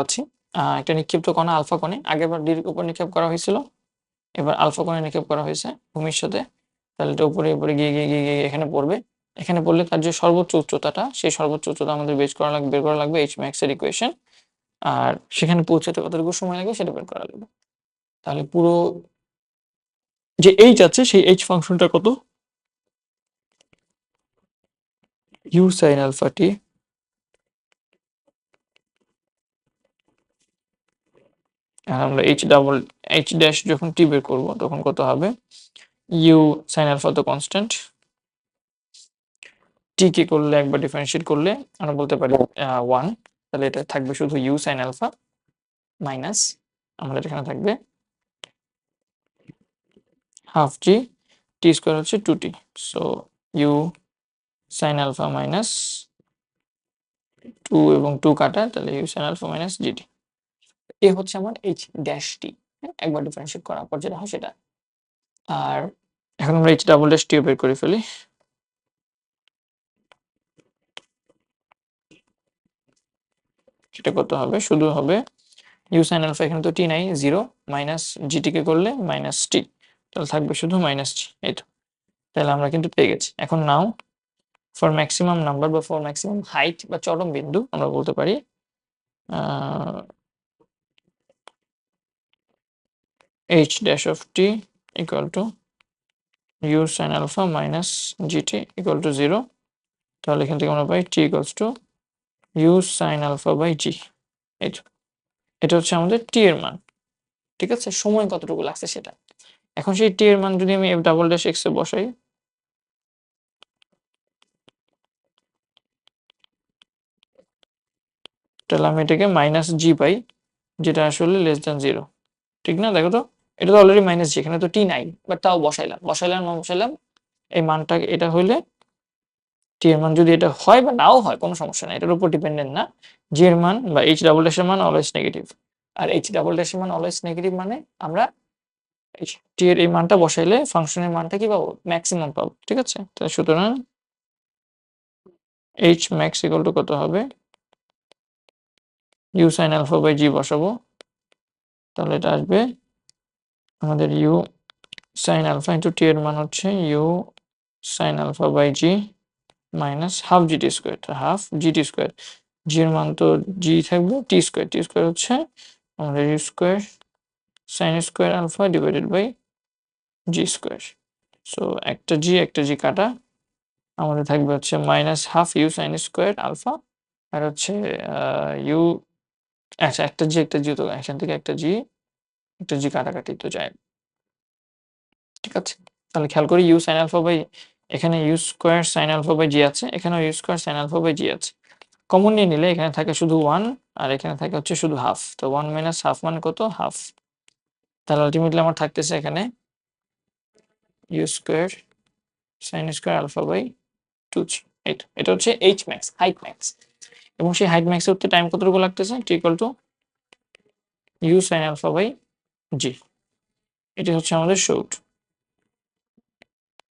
পাচ্ছি একটা নিক্ষিপ্ত কণা আলফা কোণে, আগেরবার ডির উপর নিক্ষেপ করা হয়েছিল, এবার আলফা কোণে নিক্ষেপ করা হয়েছে ভূমির সাথে। তাহলে এটা উপরে উপরে গিয়ে গিয়ে গিয়ে গিয়ে এখানে পড়বে। এখানে পড়লে তার যে সর্বোচ্চ উচ্চতাটা, সেই সর্বোচ্চ উচ্চতা আমাদের বের করা লাগবে এইচ ম্যাক্স এর ইকুয়েশন। আর সেখানে পৌঁছাতে কতটুকু সময় লাগবে সেটা বের করা লাগবে। তাহলে পুরো যে এইচ আছে সেই এইচ ফাংশনটা কত, ইউ সাইন আলফা টি আর আমরা এইচ ড্যাশ যখন টি বের করব তখন কত হবে, ইউ সাইন আলফা তো কনস্ট্যান্ট, টি কে করলে একবার ডিফারেন্সিয়েট করলে আমরা বলতে পারি 1, তাহলে এটা থাকবে শুধু ইউ সাইন আলফা মাইনাস আমাদের এখানে থাকবে হাফ জি, টি স্কোয়ার হচ্ছে 2t, so u sine alpha minus 2 এবং 2 কাটা, তাহলে u sine alpha minus G T. এ হচ্ছে আমার এইচ ড্যাশ টি, একবার ডিফারেন্সিয়েট করার পর যেটা হয় সেটা। আর এখন আমরা এইচ ডাবল ড্যাশ টিও বের করে ফেলি। সেটা কত হবে, শুধু হবে ইউ সাইন আলফা, এখানে তো টি নাই, 0 মাইনাস জিটি কে করলে মাইনাস টি, তাহলে থাকবে শুধু মাইনাস জি। এই তো, তাহলে আমরা কিন্তু পেয়ে গেছি। এখন নাও ফর ম্যাক্সিমাম নাম্বার বা ফর ম্যাক্সিমাম হাইট বা চরম বিন্দু আমরা বলতে পারি H dash of T equal to you sine alpha minus G T equal to 0। তাহলে এখান থেকে আমরা পাই T equals to you sine alpha by G. এই তো, এটা হচ্ছে আমাদের টি এর মান। ঠিক আছে, সময় কতটুকু লাগছে সেটা। এখন সেই টি এর মান যদি আমি এফ ডাবল ড্যাশ এক্স এ বসাই, তাহলে আমি এটাকে মাইনাস জি পাই, যেটা আসলে লেস দ্যান 0। ঠিক না, দেখো তো, এটা তো অলরেডি মাইনাস জি, এখানে তো টি নাই, বাট তাও বসাইলাম এই মানটা, এটা হইলে টি এর মান যদি এটা হয় বা নাও হয় কোনো সমস্যা নাই, এটার উপর ডিপেন্ডেন্ট না। জি এর মান বা এইচ ডাবল ড্যাশের মান অলওয়েজ নেগেটিভ, আর এইচ ডাবল ড্যাশের মান অলওয়েজ নেগেটিভ মানে আমরা টি এর এই মানটা বসাইলে ফাংশনের মানটা কি পাবো, ম্যাক্সিমাম পাবো। ঠিক আছে, তাহলে সুতরাং এইচ ম্যাক্স ইকুয়াল টু কত হবে, U sine alpha by G বসাবো, তাহলে এটা আসবে আমাদের U sine alpha into T এর মান হচ্ছে U sine alpha by G minus half G T square, half G T square, G এর মান তো জি থাকবে, টি স্কোয়ার হচ্ছে আমাদের U square sine square alpha divided by G square. So একটা জি কাটা, আমাদের থাকবে হচ্ছে minus half U sine square alpha, আর হচ্ছে ইউ, আচ্ছা একটা জি তো এখান থেকে একটা জি কাটাকাটি তো যায়। ঠিক আছে, তাহলে খেয়াল করি ইউ সাইন আলফা বাই, এখানে U square sine alpha by G আছে, এখানেও U square sine alpha by G আছে। কমন নিয়ে নিলে এখানে থাকে শুধু 1, আর এখানে থাকে হচ্ছে শুধু হাফ, তো 1 মাইনাস হাফ মানে কত, হাফ। তাহলে আলটিমেটলি আমার থাকতেছে এখানে U square sine square alpha by 2জি। এটা হচ্ছে এইচ ম্যাক্স, হাইট ম্যাক্স, এবং সেই হাইট ম্যাক্সের উঠতে টাইম কতটুকু লাগতেছে, T equal to you sine alpha by G. এটি হচ্ছে আমাদের সূত্র।